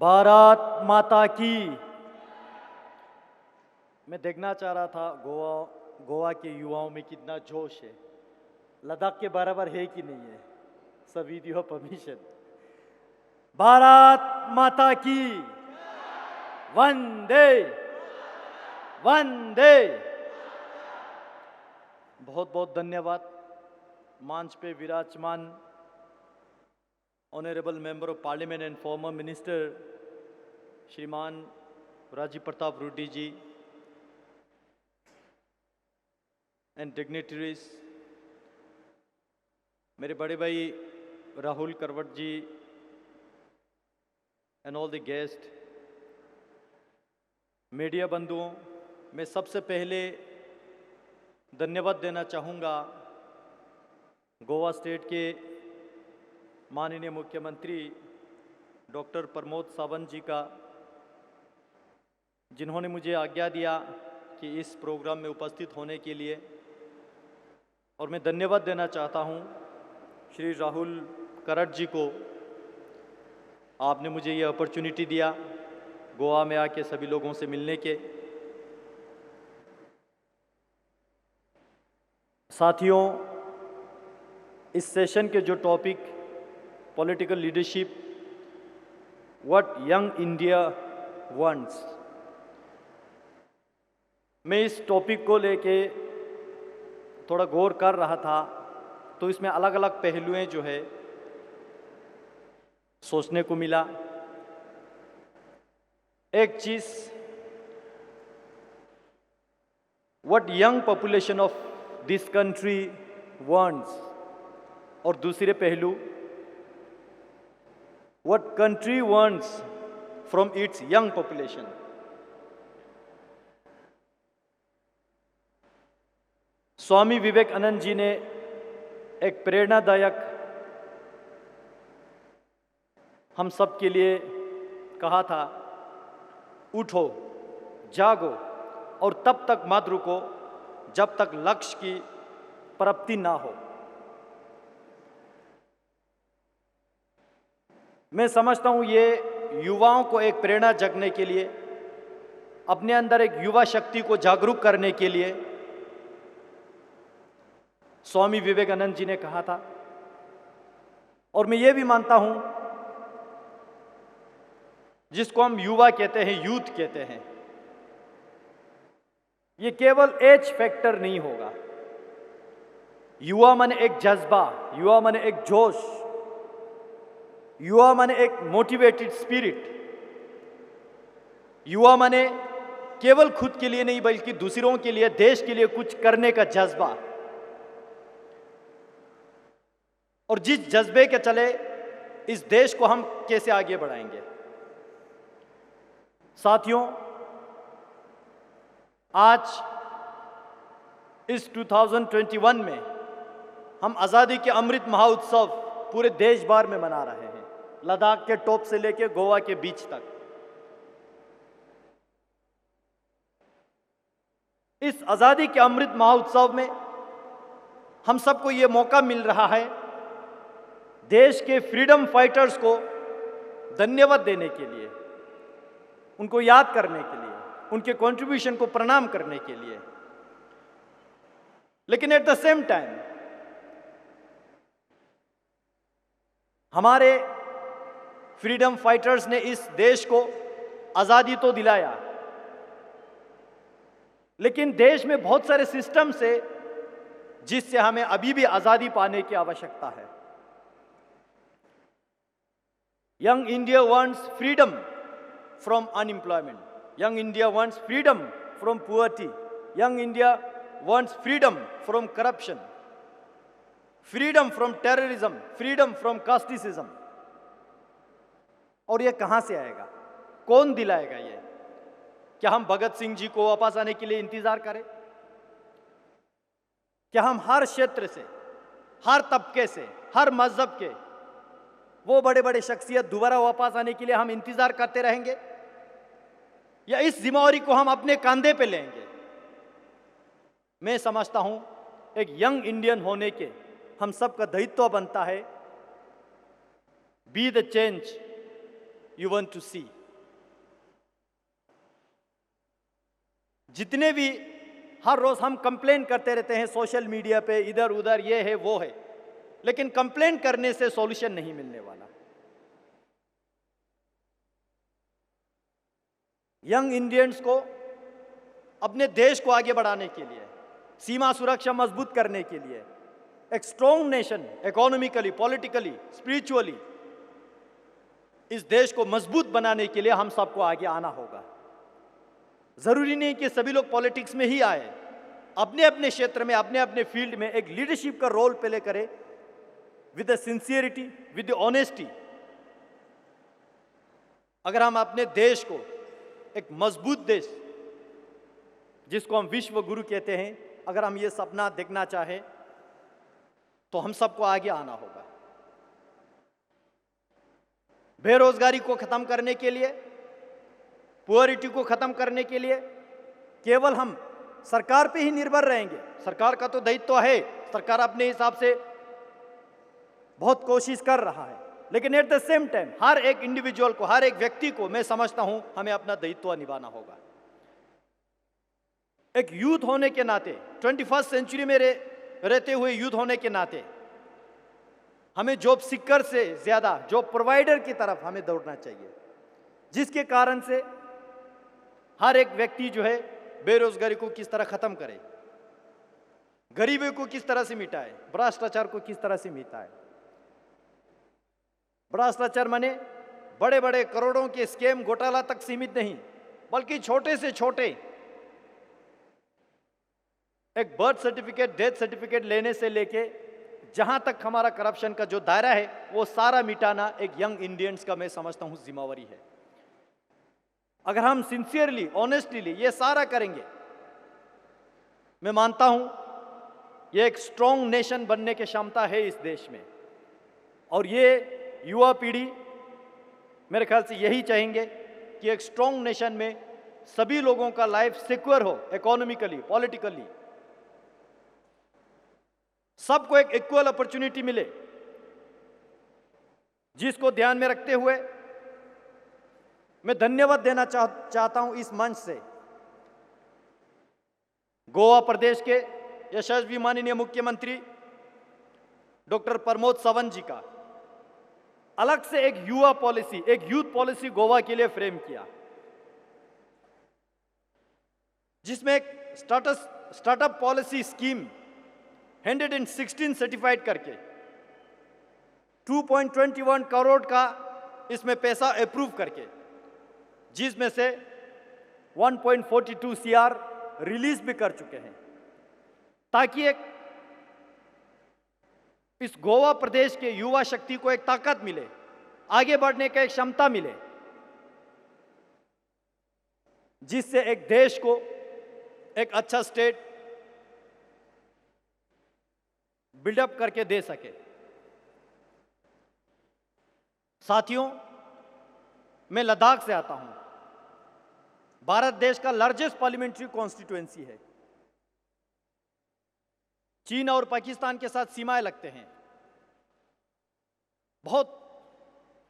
भारत माता की। मैं देखना चाह रहा था गोवा के युवाओं में कितना जोश है। लद्दाख के बराबर है कि नहीं है? So with your permission, Bharat माता की वंदे वंदे। बहुत बहुत धन्यवाद। मंच पे विराजमान honourable member of parliament and former minister श्रीमान राजीव प्रताप रूडी जी एंड डिग्निटरीज, मेरे बड़े भाई Rahul Karwat ji and all the guest, media बंधुओं, मैं सबसे पहले धन्यवाद देना चाहूँगा गोवा स्टेट के माननीय मुख्यमंत्री डॉक्टर प्रमोद सावंत जी का, जिन्होंने मुझे आज्ञा दिया कि इस प्रोग्राम में उपस्थित होने के लिए। और मैं धन्यवाद देना चाहता हूं श्री राहुल करट जी को, आपने मुझे ये अपॉर्चुनिटी दिया गोवा में आके सभी लोगों से मिलने के। साथियों, इस सेशन के जो topic political leadership, what young India wants, मैं इस टॉपिक को लेके थोड़ा गौर कर रहा था, तो इसमें अलग अलग पहलुएं जो है सोचने को मिला। एक चीज, what young population of this country wants, और दूसरे पहलू, what country wants from its young population। Swami Vivekananda ji ने एक प्रेरणादायक हम सब के लिए कहा था, उठो, जागो और तब तक मत रुको जब तक लक्ष्य की प्राप्ति ना हो। मैं समझता हूं ये युवाओं को एक प्रेरणा जगने के लिए, अपने अंदर एक युवा शक्ति को जागरूक करने के लिए स्वामी विवेकानंद जी ने कहा था। और मैं ये भी मानता हूं, जिसको हम युवा कहते हैं, यूथ कहते हैं, ये केवल एज फैक्टर नहीं होगा। युवा माने एक जज्बा, युवा माने एक जोश, युवा माने एक मोटिवेटेड स्पिरिट, युवा माने केवल खुद के लिए नहीं बल्कि दूसरों के लिए, देश के लिए कुछ करने का जज्बा। और जिस जज्बे के चले इस देश को हम कैसे आगे बढ़ाएंगे। साथियों, आज इस 2021 में हम आजादी के अमृत महोत्सव पूरे देश भर में मना रहे हैं, लद्दाख के टॉप से लेकर गोवा के बीच तक। इस आजादी के अमृत महोत्सव में हम सबको ये मौका मिल रहा है देश के फ्रीडम फाइटर्स को धन्यवाद देने के लिए, उनको याद करने के लिए, उनके कंट्रीब्यूशन को प्रणाम करने के लिए। लेकिन एट द सेम टाइम हमारे फ्रीडम फाइटर्स ने इस देश को आजादी तो दिलाया, लेकिन देश में बहुत सारे सिस्टम से जिससे हमें अभी भी आजादी पाने की आवश्यकता है। Young India wants freedom from unemployment, young India wants freedom from poverty, young India wants freedom from corruption, freedom from terrorism, freedom from casteism. और ये कहां से आएगा? कौन दिलाएगा ये? क्या हम भगत सिंह जी को वापस आने के लिए इंतजार करें? क्या हम हर क्षेत्र से, हर तबके से, हर मजहब के वो बड़े बड़े शख्सियत दोबारा वापस आने के लिए हम इंतजार करते रहेंगे, या इस जिम्मेवारी को हम अपने कंधे पे लेंगे? मैं समझता हूं एक यंग इंडियन होने के हम सबका दायित्व बनता है, be the change you want to see. जितने भी हर रोज हम कंप्लेन करते रहते हैं सोशल मीडिया पे, इधर उधर, ये है वो है, लेकिन कंप्लेन करने से सॉल्यूशन नहीं मिलने वाला। यंग इंडियंस को अपने देश को आगे बढ़ाने के लिए, सीमा सुरक्षा मजबूत करने के लिए, एक strong nation economically, politically, spiritually इस देश को मजबूत बनाने के लिए हम सबको आगे आना होगा। जरूरी नहीं कि सभी लोग पॉलिटिक्स में ही आए, अपने अपने क्षेत्र में, अपने अपने फील्ड में एक लीडरशिप का रोल प्ले करें with the sincerity, with the honesty. अगर हम अपने देश को एक मजबूत देश, जिसको हम विश्व गुरु कहते हैं, अगर हम ये सपना देखना चाहें तो हम सबको आगे आना होगा। बेरोजगारी को खत्म करने के लिए, पुअरिटी को खत्म करने के लिए केवल हम सरकार पे ही निर्भर रहेंगे। सरकार का तो दायित्व है, सरकार अपने हिसाब से बहुत कोशिश कर रहा है, लेकिन एट द सेम टाइम हर एक इंडिविजुअल को, हर एक व्यक्ति को मैं समझता हूं हमें अपना दायित्व निभाना होगा। एक यूथ होने के नाते, 21st सेंचुरी में रहते हुए यूथ होने के नाते हमें जॉब सीकर से ज्यादा जॉब प्रोवाइडर की तरफ हमें दौड़ना चाहिए, जिसके कारण से हर एक व्यक्ति जो है बेरोजगारी को किस तरह खत्म करे, गरीबी को किस तरह से मिटाए, भ्रष्टाचार को किस तरह से मिटाए। भ्रष्टाचार माने बड़े बड़े करोड़ों के स्कैम, घोटाला तक सीमित नहीं, बल्कि छोटे से छोटे एक बर्थ सर्टिफिकेट, डेथ सर्टिफिकेट लेने से लेके जहां तक हमारा करप्शन का जो दायरा है वो सारा मिटाना एक यंग इंडियंस का मैं समझता हूं जिम्मेवारी है। अगर हम सिंसियरली, ऑनेस्टली ये सारा करेंगे, मैं मानता हूं ये एक स्ट्रॉन्ग नेशन बनने की क्षमता है इस देश में। और ये युवा पीढ़ी मेरे ख्याल से यही चाहेंगे कि एक स्ट्रॉन्ग नेशन में सभी लोगों का लाइफ सिक्योर हो, इकोनॉमिकली, पॉलिटिकली, सबको एक इक्वल अपॉर्चुनिटी मिले। जिसको ध्यान में रखते हुए मैं धन्यवाद देना चाहता हूं इस मंच से गोवा प्रदेश के यशस्वी माननीय मुख्यमंत्री डॉक्टर प्रमोद सावंत जी का। अलग से एक युवा पॉलिसी, एक यूथ पॉलिसी गोवा के लिए फ्रेम किया, जिसमें एक स्टार्टअप पॉलिसी स्कीम 116 सर्टिफाइड करके 2.21 करोड़ का इसमें पैसा अप्रूव करके, जिसमें से 1.42 CR रिलीज भी कर चुके हैं, ताकि एक इस गोवा प्रदेश के युवा शक्ति को एक ताकत मिले, आगे बढ़ने का एक क्षमता मिले, जिससे एक देश को एक अच्छा स्टेट बिल्डअप करके दे सके। साथियों, मैं लद्दाख से आता हूं। भारत देश का लार्जेस्ट पार्लियामेंट्री कॉन्स्टिट्यूएंसी है। चीन और पाकिस्तान के साथ सीमाएं लगते हैं, बहुत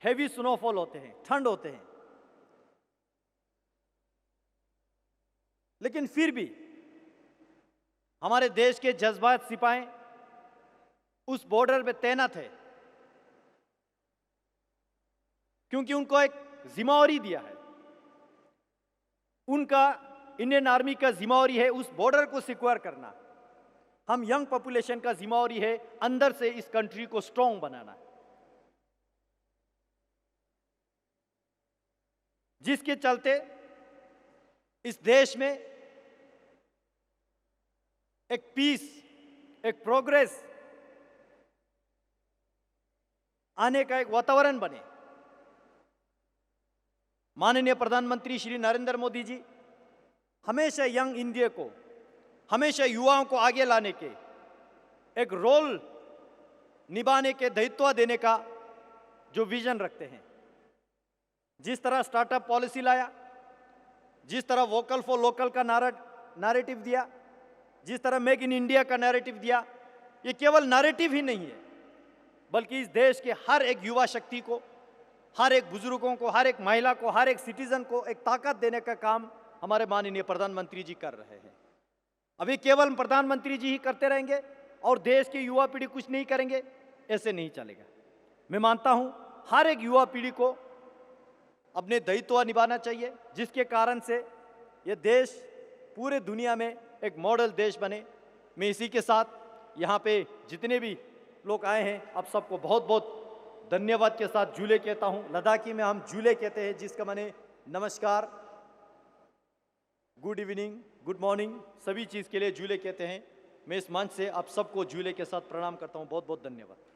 हेवी स्नोफॉल होते हैं, ठंड होते हैं, लेकिन फिर भी हमारे देश के जज्बात सिपाही उस बॉर्डर पे तैनात है, क्योंकि उनको एक जिम्मेवारी दिया है। उनका, इंडियन आर्मी का जिम्मेवारी है उस बॉर्डर को सिक्योर करना। हम यंग पॉपुलेशन का जिम्मेवारी है अंदर से इस कंट्री को स्ट्रांग बनाना, जिसके चलते इस देश में एक पीस, एक प्रोग्रेस आने का एक वातावरण बने। माननीय प्रधानमंत्री श्री नरेंद्र मोदी जी हमेशा यंग इंडिया को, हमेशा युवाओं को आगे लाने के, एक रोल निभाने के, दायित्व देने का जो विजन रखते हैं। जिस तरह स्टार्टअप पॉलिसी लाया, जिस तरह वोकल फॉर लोकल का नैरेटिव दिया, जिस तरह मेक इन इंडिया का नैरेटिव दिया, ये केवल नैरेटिव ही नहीं है, बल्कि इस देश के हर एक युवा शक्ति को हर एक बुजुर्गों को, हर एक महिला को, हर एक सिटीजन को एक ताकत देने का काम हमारे माननीय प्रधानमंत्री जी कर रहे हैं। अभी केवल प्रधानमंत्री जी ही करते रहेंगे और देश की युवा पीढ़ी कुछ नहीं करेंगे, ऐसे नहीं चलेगा। मैं मानता हूं हर एक युवा पीढ़ी को अपने दायित्व निभाना चाहिए, जिसके कारण से ये देश पूरे दुनिया में एक मॉडल देश बने। मैं इसी के साथ यहाँ पे जितने भी लोग आए हैं, आप सबको बहुत बहुत धन्यवाद के साथ जूले कहता हूँ। लद्दाखी में हम जूले कहते हैं, जिसका माने नमस्कार, गुड इवनिंग, गुड मॉर्निंग, सभी चीज़ के लिए जूले कहते हैं। मैं इस मंच से आप सबको जूले के साथ प्रणाम करता हूँ। बहुत बहुत धन्यवाद।